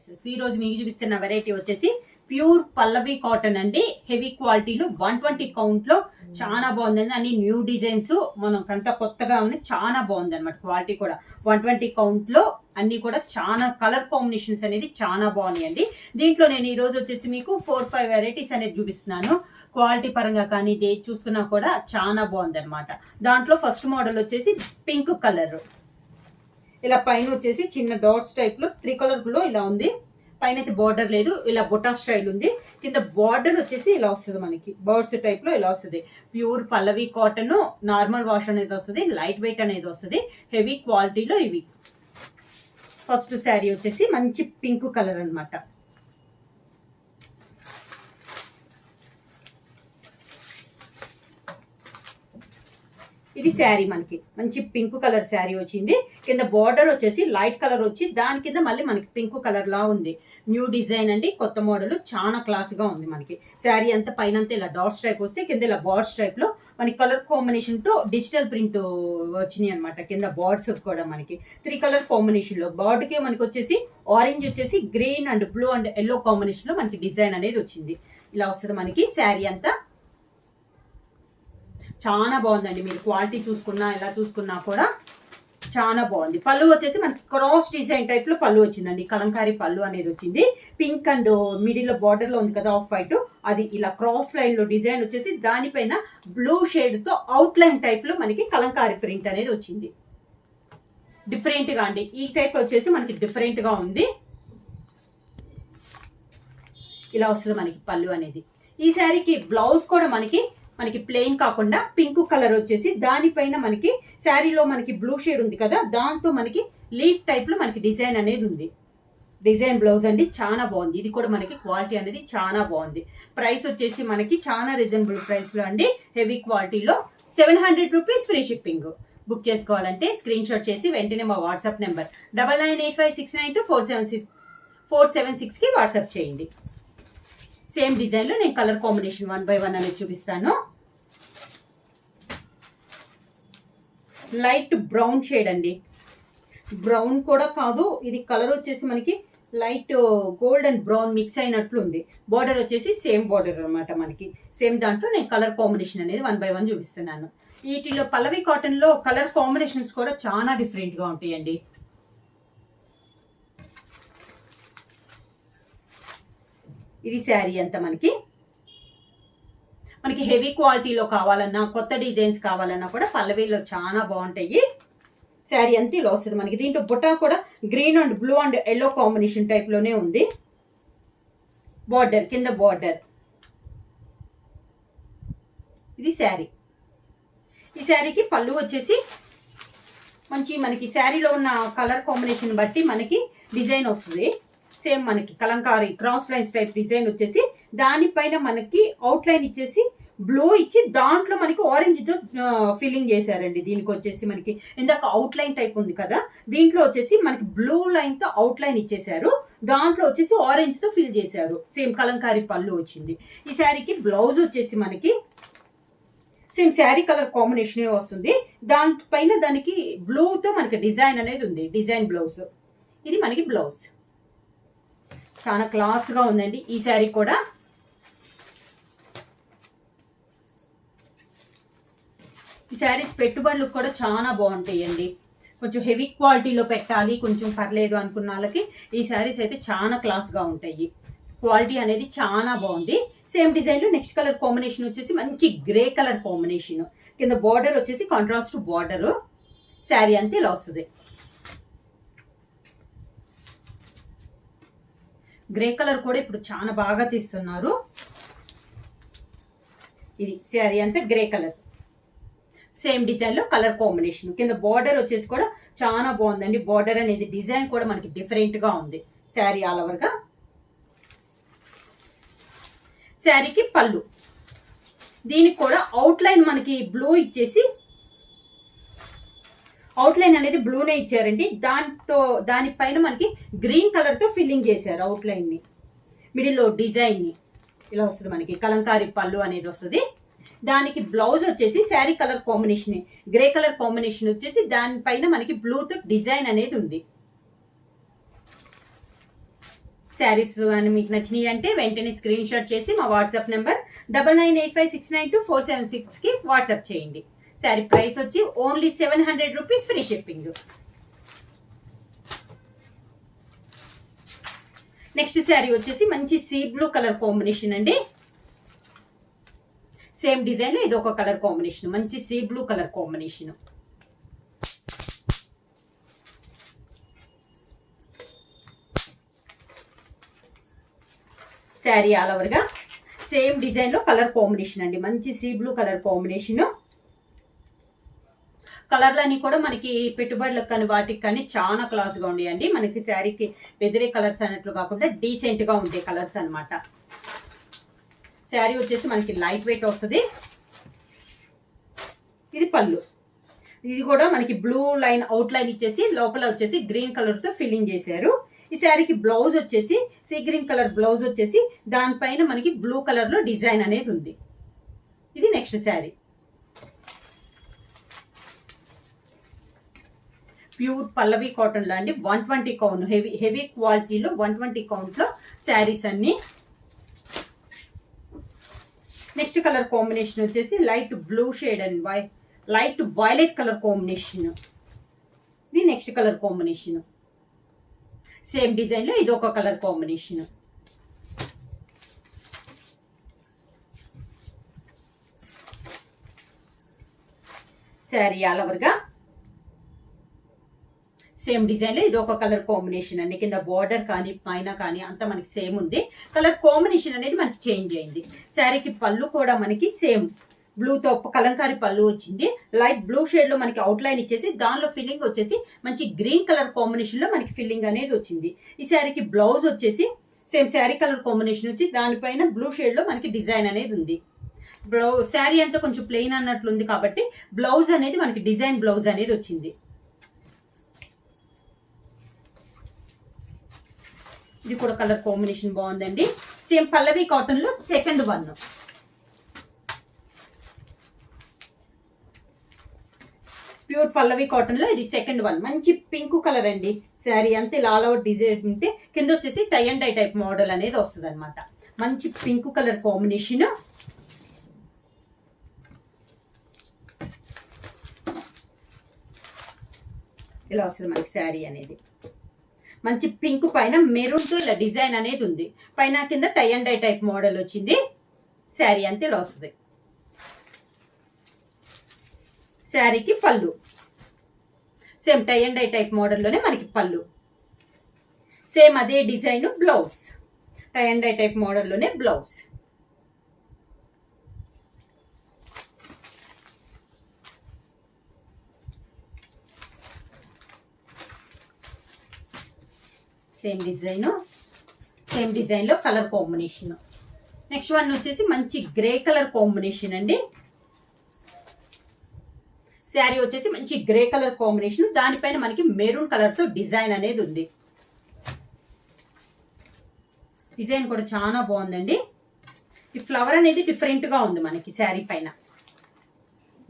ఈ రోజు మీకు చూపిస్తున్న వెరైటీ వచ్చేసి ప్యూర్ పల్లవి కాటన్ అండి. హెవీ క్వాలిటీలో 120 కౌంట్ లో చాలా బాగుందండి. అన్ని న్యూ డిజైన్స్ మనకంతా కొత్తగా ఉంది, చాలా బాగుంది అనమాట. క్వాలిటీ కూడా 120 కౌంట్ లో అన్ని కూడా చాలా కలర్ కాంబినేషన్స్ అనేది చాలా బాగున్నాయండి. దీంట్లో నేను ఈ రోజు వచ్చేసి మీకు 4-5 వెరైటీస్ అనేది చూపిస్తున్నాను. క్వాలిటీ పరంగా కానీ దేని చూసుకున్నా కూడా చాలా బాగుంది అనమాట. దాంట్లో ఫస్ట్ మోడల్ వచ్చేసి పింక్ కలర్, ఇలా పైన వచ్చేసి చిన్న డాట్స్ టైప్ లో 3 కలర్ లో ఇలా ఉంది. పైన అయితే బార్డర్ లేదు, ఇలా బొటా స్టైల్ ఉంది. కింద బార్డర్ వచ్చేసి ఇలా వస్తుంది, మనకి బర్డ్స్ టైప్ లో ఇలా వస్తుంది. Pure Pallavi cotton, normal wash అనేది వస్తుంది, లైట్ వెయిట్ అనేది వస్తుంది, హెవీ క్వాలిటీలో ఇవి. ఫస్ట్ శారీ వచ్చేసి మంచి పింక్ కలర్ అనమాట. ఇది శారీ మనకి మంచి పింక్ కలర్ శారీ వచ్చింది. కింద బార్డర్ వచ్చేసి లైట్ కలర్ వచ్చి దాని కింద మళ్ళీ మనకి పింక్ కలర్ లా ఉంది. న్యూ డిజైన్ అండి, కొత్త మోడల్, చాలా క్లాస్ గా ఉంది. మనకి శారీ అంతా పైన అంతా ఇలా డాట్స్ టైప్ వస్తే కింద ఇలా బార్డ్స్ టైప్ లో మనకి కలర్ కాంబినేషన్ తో డిజిటల్ ప్రింట్ వచ్చినాయి అనమాట. కింద బార్డ్స్ కూడా మనకి 3 కలర్ కాంబినేషన్ లో, బార్డ్ కి మనకి వచ్చేసి ఆరెంజ్ వచ్చేసి green and blue and yellow combination లో మనకి డిజైన్ అనేది వచ్చింది. ఇలా వస్తుంది మనకి శారీ అంతా. చాలా బాగుందండి. మీరు క్వాలిటీ చూసుకున్నా ఎలా చూసుకున్నా కూడా చాలా బాగుంది. పళ్ళు వచ్చేసి మనకి క్రాస్ డిజైన్ టైప్ లో పళ్ళు వచ్చిందండి. కలంకారీ పళ్ళు అనేది వచ్చింది. పింక్ అండ్ మిడిల్ లో బార్డర్ లో ఉంది కదా ఆఫ్ వైట్, అది ఇలా క్రాస్ లైన్ లో డిజైన్ వచ్చేసి దానిపైన బ్లూ షేడ్ తో అవుట్ లైన్ టైప్ లో మనకి కలంకారీ ప్రింట్ అనేది వచ్చింది. డిఫరెంట్ గా అండి, ఈ టైప్ వచ్చేసి మనకి డిఫరెంట్ గా ఉంది. ఇలా వస్తుంది మనకి పళ్ళు అనేది. ఈ శారీకి బ్లౌజ్ కూడా మనకి ప్లెయిన్ కాకుండా పింక్ కలర్ వచ్చేసి దానిపైన మనకి శారీలో మనకి బ్లూ షేడ్ ఉంది కదా, దాంతో మనకి లీఫ్ టైప్ లో మనకి డిజైన్ అనేది ఉంది. డిజైన్ బ్లౌజ్ అండి, చాలా బాగుంది. ఇది కూడా మనకి క్వాలిటీ అనేది చాలా బాగుంది. ప్రైస్ వచ్చేసి మనకి చాలా రీజనబుల్ ప్రైస్ లో అండి. హెవీ క్వాలిటీలో 700 రూపీస్ ఫ్రీ షిప్పింగ్. బుక్ చేసుకోవాలంటే స్క్రీన్ షాట్ చేసి వెంటనే మా వాట్సాప్ నెంబర్ 9985692476 కి వాట్సాప్ చేయండి. సేమ్ డిజైన్ లో నేను కలర్ కాంబినేషన్ 1 by 1 అనేది చూపిస్తాను. లైట్ బ్రౌన్ షేడ్ అండి, బ్రౌన్ కూడా కాదు, ఇది కలర్ వచ్చేసి మనకి light gold and brown mix అయినట్లు ఉంది. బార్డర్ వచ్చేసి సేమ్ బార్డర్ అనమాట. మనకి సేమ్ దాంట్లో నేను కలర్ కాంబినేషన్ అనేది 1 by 1 చూపిస్తున్నాను. వీటిలో పల్లవి కాటన్ లో కలర్ కాంబినేషన్స్ కూడా చాలా డిఫరెంట్ గా ఉంటాయండి. ఇది శారీ అంతా మనకి హెవీ క్వాలిటీలో కావాలన్నా, కొత్త డిజైన్స్ కావాలన్నా కూడా పల్లవిలో చాలా బాగుంటాయి. శారీ అంతా ఇలా వస్తుంది మనకి. దీంట్లో బుటా కూడా green and blue and yellow combination type లోనే ఉంది. బార్డర్ కింద బార్డర్. ఇది శారీ. ఈ శారీకి పళ్ళు వచ్చేసి మనకి శారీలో ఉన్న కలర్ కాంబినేషన్ బట్టి మనకి డిజైన్ వస్తుంది. సేమ్ మనకి Kalamkari cross lines type design వచ్చేసి దానిపైన మనకి అవుట్ లైన్ ఇచ్చేసి బ్లూ ఇచ్చి దాంట్లో మనకి ఆరెంజ్ తో ఫిల్లింగ్ చేశారండి. దీనికి వచ్చేసి మనకి ఇందాక అవుట్ లైన్ టైప్ ఉంది కదా, దీంట్లో వచ్చేసి మనకి బ్లూ లైన్ తో అవుట్ లైన్ ఇచ్చేసారు, దాంట్లో వచ్చేసి ఆరెంజ్ తో ఫిల్ చేశారు. సేమ్ కలంకారీ పళ్ళు వచ్చింది. ఈ శారీకి బ్లౌజ్ వచ్చేసి మనకి సేమ్ శారీ కలర్ కాంబినేషన్ వస్తుంది. దానిపైన దానికి బ్లూతో మనకి డిజైన్ అనేది ఉంది. Design blouse. ఇది మనకి బ్లౌజ్. చాలా క్లాస్ గా ఉందండి ఈ శారీ కూడా. ఈ శారీస్ పెట్టుబడులకు కూడా చాలా బాగుంటాయండి. కొంచెం హెవీ క్వాలిటీలో పెట్టాలి, కొంచెం పర్లేదు అనుకున్న వాళ్ళకి ఈ శారీస్ అయితే చాలా క్లాస్ గా ఉంటాయి. క్వాలిటీ అనేది చాలా బాగుంది. సేమ్ డిజైన్ లో నెక్స్ట్ కలర్ కాంబినేషన్ వచ్చేసి మంచి గ్రే కలర్ కాంబినేషన్. కింద బార్డర్ వచ్చేసి కాంట్రాస్ట్ బార్డర్. శారీ అంతా ఇలా వస్తుంది. గ్రే కలర్ కూడా ఇప్పుడు చాలా బాగా తీస్తున్నారు. ఇది శారీ అంతా గ్రే కలర్. సేమ్ డిజైన్ లో కలర్ కాంబినేషన్. కింద బార్డర్ వచ్చేసి కూడా చాలా బాగుందండి. బార్డర్ అనేది డిజైన్ కూడా మనకి డిఫరెంట్ గా ఉంది. శారీ ఆల్ ఓవర్ గా. శారీకి పళ్ళు. దీనికి కూడా అవుట్ లైన్ మనకి బ్లూ ఇచ్చేసి అవుట్ లైన్ అనేది బ్లూనే ఇచ్చారండి. దానిపైన మనకి గ్రీన్ కలర్ తో ఫిల్లింగ్ చేశారు అవుట్ లైన్ ని. మిడిల్ లో డిజైన్ ని ఇలా వస్తుంది మనకి. కలంకారీ పళ్ళు అనేది వస్తుంది. దానికి బ్లౌజ్ వచ్చేసి sari colour combination grey colour combination వచ్చేసి దానిపైన మనకి బ్లూతో డిజైన్ అనేది ఉంది. శారీస్ అని మీకు నచ్చినాయి అంటే వెంటనే స్క్రీన్ షాట్ చేసి మా వాట్సాప్ నెంబర్ 9985692476కి వాట్సాప్ చేయండి. శారీ ప్రైస్ వచ్చి only 700 rupees, free shipping. Next sari వచ్చేసి మంచి సీ బ్లూ కలర్ కాంబినేషన్ అండి. సేమ్ డిజైన్ లో ఇది ఒక కలర్ కాంబినేషన్, మంచి sea blue colour combination. Sari all over గా సేమ్ డిజైన్ లో కలర్ కాంబినేషన్ అండి, మంచి సీ బ్లూ కలర్ కాంబినేషన్. కలర్లన్నీ కూడా మనకి పెట్టుబడులకు కానీ వాటికి కానీ చాలా క్లాస్ గా ఉండేయండి. మనకి శారీకి బెదిరే కలర్స్ అన్నట్లు కాకుండా డీసెంట్ గా ఉంటాయి కలర్స్ అనమాట. శారీ వచ్చేసి మనకి లైట్ వెయిట్ వస్తుంది. ఇది పళ్ళు, ఇది కూడా మనకి బ్లూ లైన్ అవుట్ లైన్ ఇచ్చేసి లోపల వచ్చేసి గ్రీన్ కలర్ తో ఫిల్లింగ్ చేశారు. ఈ శారీకి బ్లౌజ్ వచ్చేసి సీ గ్రీన్ కలర్ బ్లౌజ్ వచ్చేసి దానిపైన మనకి బ్లూ కలర్ లో డిజైన్ అనేది ఉంది. ఇది next sari. Pure Pallavi cotton లో అండి, 120 కౌంట్, హెవీ క్వాలిటీలో 120 కౌంట్ లో శారీస్ అన్ని. నెక్స్ట్ కలర్ కాంబినేషన్ వచ్చేసి light blue shade and light violet colour combination. ఇది next colour combination. Same design లో ఇది ఒక colour combination. Sari all over గా సేమ్ డిజైన్ లో ఇది ఒక కలర్ కాంబినేషన్ అండి. కింద బార్డర్ కానీ పైన కానీ అంతా మనకి సేమ్ ఉంది. కలర్ కాంబినేషన్ అనేది మనకి చేంజ్ అయింది. శారీకి పళ్ళు కూడా మనకి సేమ్ బ్లూతో కలంకారీ పళ్ళు వచ్చింది. లైట్ బ్లూ షేడ్ లో మనకి అవుట్ లైన్ ఇచ్చేసి దానిలో ఫిల్లింగ్ వచ్చేసి మంచి గ్రీన్ కలర్ కాంబినేషన్ లో మనకి ఫిల్లింగ్ అనేది వచ్చింది. ఈ శారీకి బ్లౌజ్ వచ్చేసి సేమ్ శారీ కలర్ కాంబినేషన్ వచ్చి దానిపైన బ్లూ షేడ్ లో మనకి డిజైన్ అనేది ఉంది. శారీ అంతా కొంచెం ప్లెయిన్ అన్నట్లు ఉంది కాబట్టి బ్లౌజ్ అనేది మనకి డిజైన్ బ్లౌజ్ అనేది వచ్చింది. ఇది కూడా కలర్ కాంబినేషన్ బాగుందండి. సేమ్ పల్లవి కాటన్ లో second one. Pure Pallavi cotton లో ఇది సెకండ్ వన్. మంచి పింక్ కలర్ అండి. శారీ అంతే ఆల్ అవుట్ డిజైన్ ఉంటే కింద వచ్చేసి tie and dye type model అనేది వస్తుంది అనమాట. మంచి పింక్ కలర్ కాంబినేషన్. ఇలా వస్తుంది మనకి శారీ అనేది. మంచి పింక్ పైన మెరూన్ తో ఇలా డిజైన్ అనేది ఉంది. పైన కింద tie and dye type model వచ్చింది. శారీ అంతే ఇలా వస్తుంది. శారీకి పళ్ళు same tie and dye type మోడల్లోనే మనకి పళ్ళు. సేమ్ అదే design blouse, tie and dye type మోడల్లోనే బ్లౌజ్. సేమ్ డిజైన్ లో కలర్ కాంబినేషన్. నెక్స్ట్ వన్ వచ్చేసి మంచి గ్రే కలర్ కాంబినేషన్ అండి. శారీ వచ్చేసి మంచి గ్రే కలర్ కాంబినేషన్, దానిపైన మనకి మెరూన్ కలర్ తో డిజైన్ అనేది ఉంది. డిజైన్ కూడా చాలా బాగుందండి. ఈ ఫ్లవర్ అనేది డిఫరెంట్ గా ఉంది మనకి శారీ పైన.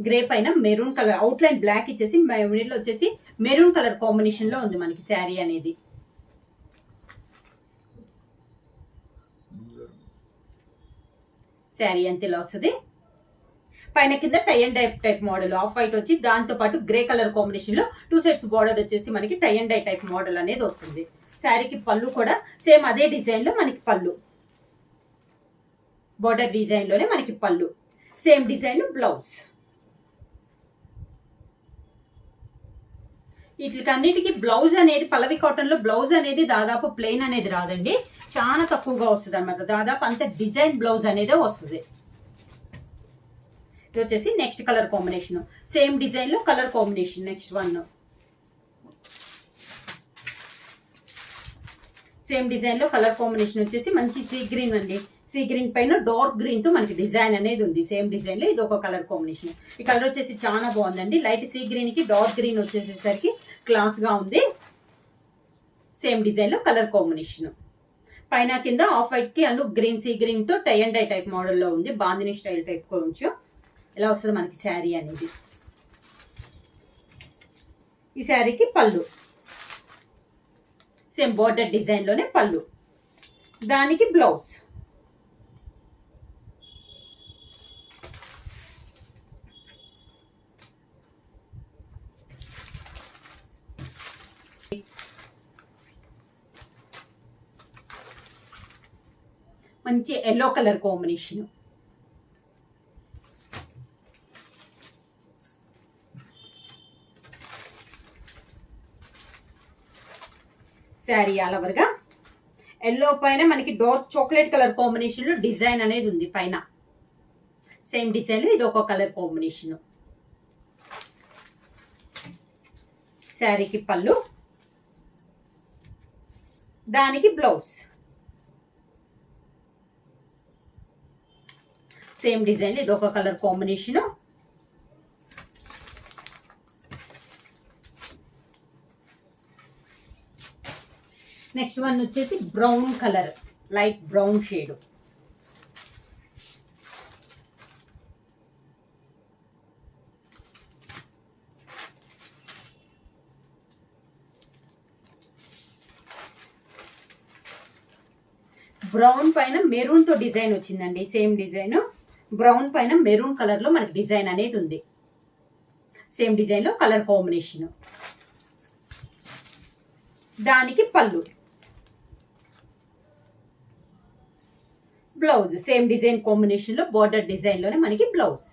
గ్రే పైన maroon colour outline black ఇచ్చేసి మిడిల్ వచ్చేసి మెరూన్ కలర్ కాంబినేషన్ లో ఉంది మనకి శారీ అనేది. శారీ అంతే ఇలా వస్తుంది. పైన కింద tie and dye type model off white వచ్చి దాంతో పాటు గ్రే కలర్ కాంబినేషన్ లో 2 సెట్స్ బార్డర్ వచ్చేసి మనకి tie and dye type model అనేది వస్తుంది. శారీకి పళ్ళు కూడా సేమ్ అదే డిజైన్ లో మనకి పళ్ళు, బార్డర్ డిజైన్ లోనే మనకి పళ్ళు. Same design blouse. వీటికన్నిటికీ బ్లౌజ్ అనేది పల్లవి కాటన్ లో బ్లౌజ్ అనేది దాదాపు ప్లెయిన్ అనేది రాదండి, చాలా తక్కువగా వస్తుంది అన్నమాట. దాదాపు అంత డిజైన్ బ్లౌజ్ అనేది వస్తుంది. ఇది వచ్చేసి next colour combination. Same design లో colour combination. Next one same design లో కలర్ కాంబినేషన్ వచ్చేసి మంచి సీ గ్రీన్ అండి. సీ గ్రీన్ పైన డార్క్ గ్రీన్ తో మనకి డిజైన్ అనేది ఉంది. సేమ్ డిజైన్ లో ఇది ఒక కలర్ కాంబినేషన్. ఈ కలర్ వచ్చేసి చాలా బాగుందండి. లైట్ సీ గ్రీన్ కి డార్క్ గ్రీన్ వచ్చేసేసరికి క్లాస్ గా ఉంది. సేమ్ డిజైన్ లో కలర్ కాంబినేషన్. పైన కింద ఆఫ్ వైట్ కి అండ్ గ్రీన్ సీ గ్రీన్ తో tie and dye type model లో ఉంది. బాందిని స్టైల్ టైప్ కొంచెం ఇలా వస్తుంది మనకి శారీ అనేది. ఈ శారీకి పళ్ళు సేమ్ బోర్డర్ డిజైన్ లోనే పళ్ళు. దానికి బ్లౌజ్. మంచి yellow colour combination. Sari all ఓవర్గా ఎల్లో పైన మనకి డార్క్ చాక్లెట్ కలర్ కాంబినేషన్ లో డిజైన్ అనేది ఉంది పైన. సేమ్ డిజైన్ లో ఇది ఒక కలర్ కాంబినేషన్. శారీకి పళ్ళు, దానికి బ్లౌజ్. సేమ్ డిజైన్ ఇది ఒక కలర్ కాంబినేషన్. నెక్స్ట్ వన్ వచ్చేసి brown colour, light brown shade. Brown పైన మెరూన్ తో డిజైన్ వచ్చిందండి. సేమ్ డిజైన్ బ్రౌన్ పైన మెరూన్ కలర్ లో మనకి డిజైన్ అనేది ఉంది. సేమ్ డిజైన్ లో కలర్ కాంబినేషన్. దానికి పళ్ళు, బ్లౌజ్. సేమ్ డిజైన్ కాంబినేషన్ లో బోర్డర్ డిజైన్ లోనే మనకి బ్లౌజ్.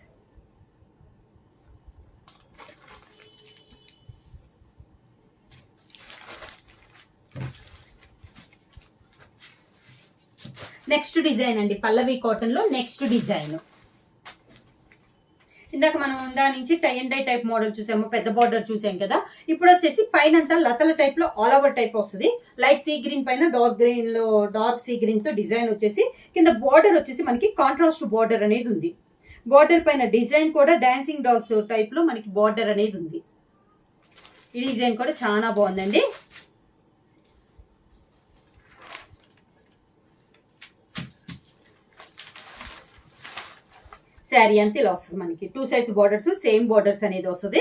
నెక్స్ట్ డిజైన్ అండి, పల్లవి కాటన్ లో నెక్స్ట్ డిజైన్. ఇందాక మనం దాని నుంచి tie and dye type model చూసాము, పెద్ద బార్డర్ చూసాం కదా. ఇప్పుడు వచ్చేసి పైన అంతా లతల టైప్ లో ఆల్ ఓవర్ టైప్ వస్తుంది. లైట్ సీ గ్రీన్ పైన డార్క్ గ్రీన్ లో డార్క్ సీ గ్రీన్ తో డిజైన్ వచ్చేసి కింద బార్డర్ వచ్చేసి మనకి కాంట్రాస్ట్ బార్డర్ అనేది ఉంది. బార్డర్ పైన డిజైన్ కూడా డాన్సింగ్ డాల్స్ టైప్ లో మనకి బార్డర్ అనేది ఉంది. ఈ డిజైన్ కూడా చాలా బాగుందండి. శారీ అంతా ఇలా వస్తుంది మనకి. 2 సైడ్స్ బార్డర్స్, సేమ్ బార్డర్స్ అనేది వస్తుంది.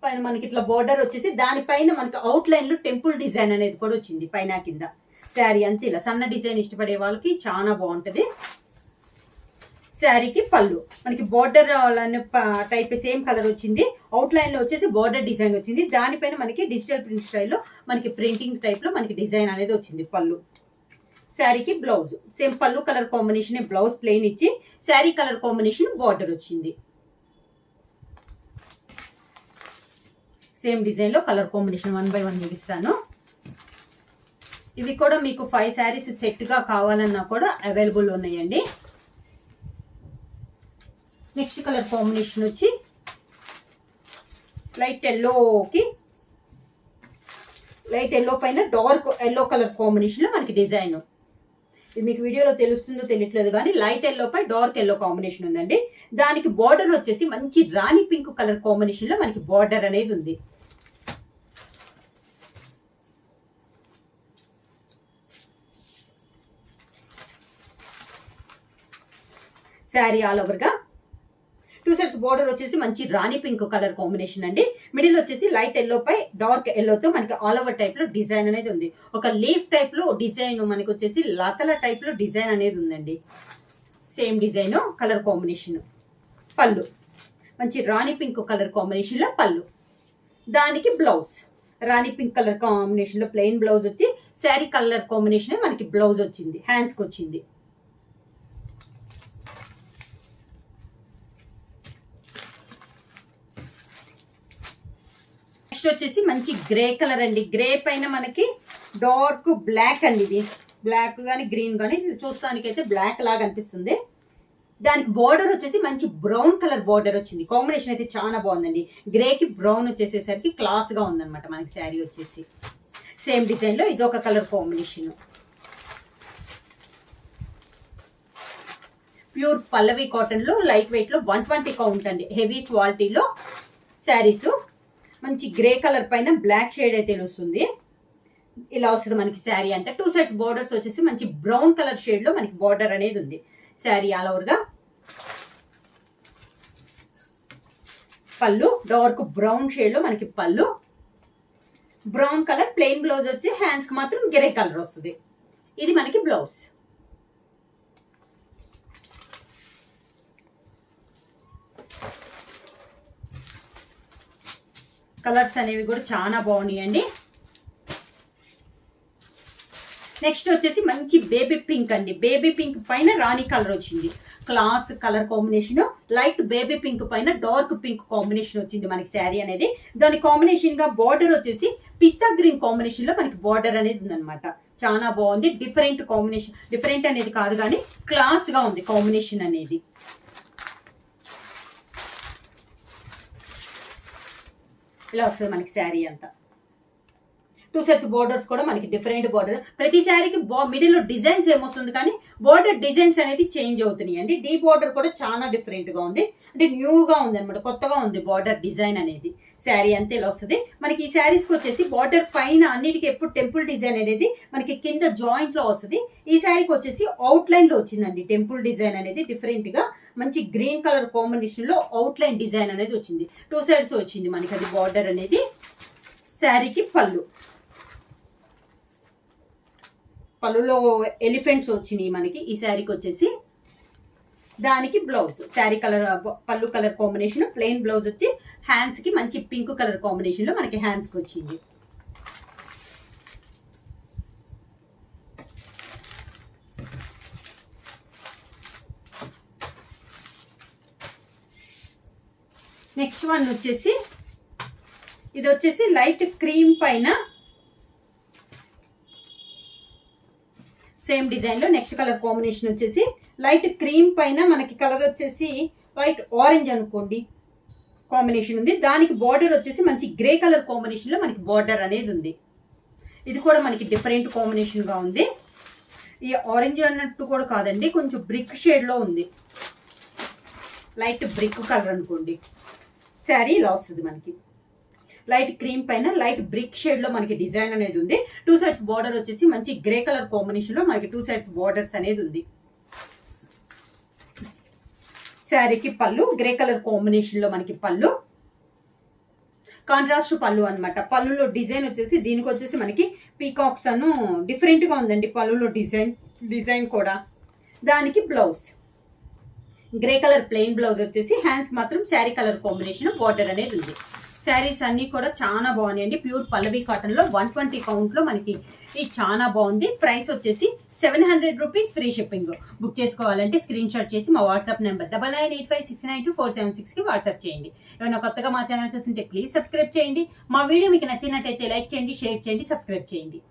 పైన మనకి ఇట్లా బార్డర్ వచ్చేసి దానిపైన మనకి అవుట్ లైన్ లో టెంపుల్ డిజైన్ అనేది కూడా వచ్చింది పైన కింద. శారీ అంతా ఇలా సన్న డిజైన్ ఇష్టపడే వాళ్ళకి చాలా బాగుంటది. శారీకి పళ్ళు మనకి బార్డర్ టైప్ సేమ్ కలర్ వచ్చింది. అవుట్ లైన్ లో వచ్చేసి బార్డర్ డిజైన్ వచ్చింది. దానిపైన మనకి డిజిటల్ ప్రింట్ స్టైల్లో మనకి ప్రింటింగ్ టైప్ లో మనకి డిజైన్ అనేది వచ్చింది. పళ్ళు, శారీకి బ్లౌజ్. సేమ్ పళ్ళు కలర్ కాంబినేషన్, బ్లౌజ్ ప్లెయిన్ ఇచ్చి శారీ కలర్ కాంబినేషన్ బార్డర్ వచ్చింది. సేమ్ డిజైన్ లో కలర్ కాంబినేషన్ 1 by 1 చూపిస్తాను. ఇవి కూడా మీకు 5 శారీస్ సెట్ గా కావాలన్నా కూడా అవైలబుల్ ఉన్నాయండి. నెక్స్ట్ కలర్ కాంబినేషన్ వచ్చి లైట్ ఎల్లోకి, లైట్ ఎల్లో పైన డార్క్ ఎల్లో కలర్ కాంబినేషన్ లో మనకి డిజైన్. ఇది మీకు వీడియోలో తెలుస్తుందో తెలియట్లేదు కానీ లైట్ ఎల్లో పై డార్క్ ఎల్లో కాంబినేషన్ ఉందండి. దానికి బార్డర్ వచ్చేసి మంచి రాణి పింక్ కలర్ కాంబినేషన్ లో మనకి బార్డర్ అనేది ఉంది. శారీ ఆల్ ఓవర్ గా 2 సైడ్స్ బార్డర్ వచ్చేసి మంచి రాణి పింక్ కలర్ కాంబినేషన్ అండి. మిడిల్ వచ్చేసి లైట్ ఎల్లో పై డార్క్ ఎల్లోతో మనకి ఆల్ ఓవర్ టైప్ లో డిజైన్ అనేది ఉంది. ఒక లీఫ్ టైప్ లో డిజైన్ మనకి వచ్చేసి లతల టైప్ లో డిజైన్ అనేది ఉందండి. Same design colour combination. పళ్ళు మంచి రాణి పింక్ కలర్ కాంబినేషన్ లో పళ్ళు. దానికి బ్లౌజ్ రాణి పింక్ కలర్ కాంబినేషన్ లో ప్లెయిన్ బ్లౌజ్ వచ్చి శారీ కలర్ కాంబినేషన్ మనకి బ్లౌజ్ వచ్చింది, హ్యాండ్స్ కి వచ్చింది. నెక్స్ట్ వచ్చేసి మంచి గ్రే కలర్ అండి. గ్రే పైన మనకి డార్క్ బ్లాక్ అండి. ఇది బ్లాక్ కానీ గ్రీన్ కానీ చూస్తానికైతే బ్లాక్ లాగా అనిపిస్తుంది. దానికి బార్డర్ వచ్చేసి మంచి బ్రౌన్ కలర్ బార్డర్ వచ్చింది. కాంబినేషన్ అయితే చాలా బాగుందండి. గ్రేకి బ్రౌన్ వచ్చేసేసరికి క్లాస్ గా ఉందన్నమాట మనకి శారీ వచ్చేసి. సేమ్ డిజైన్ లో ఇదొక colour combination. Pure Pallavi cotton లో లైట్ వెయిట్ లో 120 కౌంట్ అండి. హెవీ క్వాలిటీలో శారీస్. మంచి గ్రే కలర్ పైన బ్లాక్ షేడ్ అయితే వస్తుంది. ఇలా వస్తుంది మనకి శారీ అంతా. 2 సైడ్స్ బార్డర్స్ వచ్చేసి మంచి బ్రౌన్ కలర్ షేడ్ లో మనకి బార్డర్ అనేది ఉంది. శారీ ఆల్ ఓవర్ గా పళ్ళు డార్క్ బ్రౌన్ షేడ్ లో మనకి పళ్ళు. బ్రౌన్ కలర్ ప్లెయిన్ బ్లౌజ్ వచ్చి హ్యాండ్స్ కి మాత్రం గ్రే కలర్ వస్తుంది. ఇది మనకి బ్లౌజ్. కలర్స్ అనేవి కూడా చాలా బాగున్నాయండి. నెక్స్ట్ వచ్చేసి మంచి బేబీ పింక్ అండి. బేబీ పింక్ పైన రాణి కలర్ వచ్చింది. Class colour combination, light baby pink పైన డార్క్ పింక్ కాంబినేషన్ వచ్చింది మనకి శారీ అనేది. దాని కాంబినేషన్ గా బార్డర్ వచ్చేసి పిస్తా గ్రీన్ కాంబినేషన్ లో మనకి బార్డర్ అనేది ఉందన్నమాట. చాలా బాగుంది. డిఫరెంట్ కాంబినేషన్, డిఫరెంట్ అనేది కాదు కానీ క్లాస్ గా ఉంది కాంబినేషన్ అనేది. ఇలా వస్తుంది మనకి శారీ అంతా. 2 sets బోర్డర్స్ కూడా మనకి డిఫరెంట్ బోర్డర్. ప్రతి శారీకి మిడిల్ లో డిజైన్స్ ఏమొస్తుంది కానీ బోర్డర్ డిజైన్స్ అనేది చేంజ్ అవుతున్నాయి అండి. డీ బోర్డర్ కూడా చాలా డిఫరెంట్ గా ఉంది, అంటే న్యూగా ఉంది అనమాట, కొత్తగా ఉంది బోర్డర్ డిజైన్ అనేది. శారీ అంతే ఇలా వస్తుంది మనకి. ఈ శారీస్కి వచ్చేసి బార్డర్ పైన అన్నిటికీ ఎప్పుడు టెంపుల్ డిజైన్ అనేది మనకి కింద జాయింట్ లో వస్తుంది. ఈ శారీకి వచ్చేసి అవుట్ లైన్ లో వచ్చిందండి టెంపుల్ డిజైన్ అనేది. డిఫరెంట్ గా మంచి గ్రీన్ కలర్ కాంబినేషన్ లో అవుట్ లైన్ డిజైన్ అనేది వచ్చింది. 2 sides వచ్చింది మనకి అది బార్డర్ అనేది. శారీకి పళ్ళులో ఎలిఫెంట్స్ వచ్చినాయి మనకి ఈ శారీకి వచ్చేసి. దానికి బ్లౌజ్ శారీ కలర్ పళ్ళు కలర్ కాంబినేషన్, ప్లెయిన్ బ్లౌజ్ వచ్చి హ్యాండ్స్ కి మంచి పింక్ కలర్ కాంబినేషన్ లో మనకి హ్యాండ్స్ కి వచ్చింది. నెక్స్ట్ వన్ వచ్చేసి ఇది వచ్చేసి లైట్ క్రీమ్ పైన సేమ్ డిజైన్ లో నెక్స్ట్ కలర్ కాంబినేషన్ వచ్చేసి లైట్ క్రీమ్ పైన మనకి కలర్ వచ్చేసి లైట్ ఆరెంజ్ అనుకోండి కాంబినేషన్ ఉంది. దానికి బార్డర్ వచ్చేసి మంచి గ్రే కలర్ కాంబినేషన్ లో మనకి బార్డర్ అనేది ఉంది. ఇది కూడా మనకి డిఫరెంట్ కాంబినేషన్ గా ఉంది. ఈ ఆరెంజ్ అన్నట్టు కూడా కాదండి, కొంచెం బ్రిక్ షేడ్ లో ఉంది, లైట్ బ్రిక్ కలర్ అనుకోండి. శారీ ఇలా వస్తుంది మనకి. లైట్ క్రీమ్ పైన లైట్ బ్రిక్ షేడ్ లో మనకి డిజైన్ అనేది ఉంది. 2 sides బార్డర్ వచ్చేసి మంచి గ్రే కలర్ కాంబినేషన్ లో మనకి 2 sides బార్డర్స్ అనేది ఉంది. శారీకి పళ్ళు గ్రే కలర్ కాంబినేషన్ లో మనకి పళ్ళు, కాంట్రాస్ట్ పళ్ళు అనమాట. పళ్ళులో డిజైన్ వచ్చేసి దీనికి వచ్చేసి మనకి పీకాక్స్ అను డిఫరెంట్ గా ఉందండి పళ్ళులో డిజైన్ కూడా. దానికి blouse grey colour plain blouse వచ్చేసి హ్యాండ్స్ మాత్రం శారీ కలర్ కాంబినేషన్ బార్డర్ అనేది ఉంది. శారీస్ అన్ని కూడా చాలా బాగున్నాయండి. ప్యూర్ పల్లవి కాటన్ లో 120 కౌంట్ లో మనకి ఇది చాలా బాగుంది. ప్రైస్ వచ్చేసి 700 రూపీస్, ఫ్రీ షిప్పింగ్. బుక్ చేసుకోవాలంటే స్క్రీన్ షాట్ చేసి మా వాట్సాప్ నెంబర్ 9985692476 కి వాట్సాప్ చేయండి. ఏమైనా కొత్తగా మా ఛానల్ చూస్తుంటే ప్లీజ్ సబ్స్క్రైబ్ చేయండి. మా వీడియో మీకు నచ్చినట్టయితే లైక్ చేయండి, షేర్ చేయండి, సబ్స్క్రైబ్ చేయండి.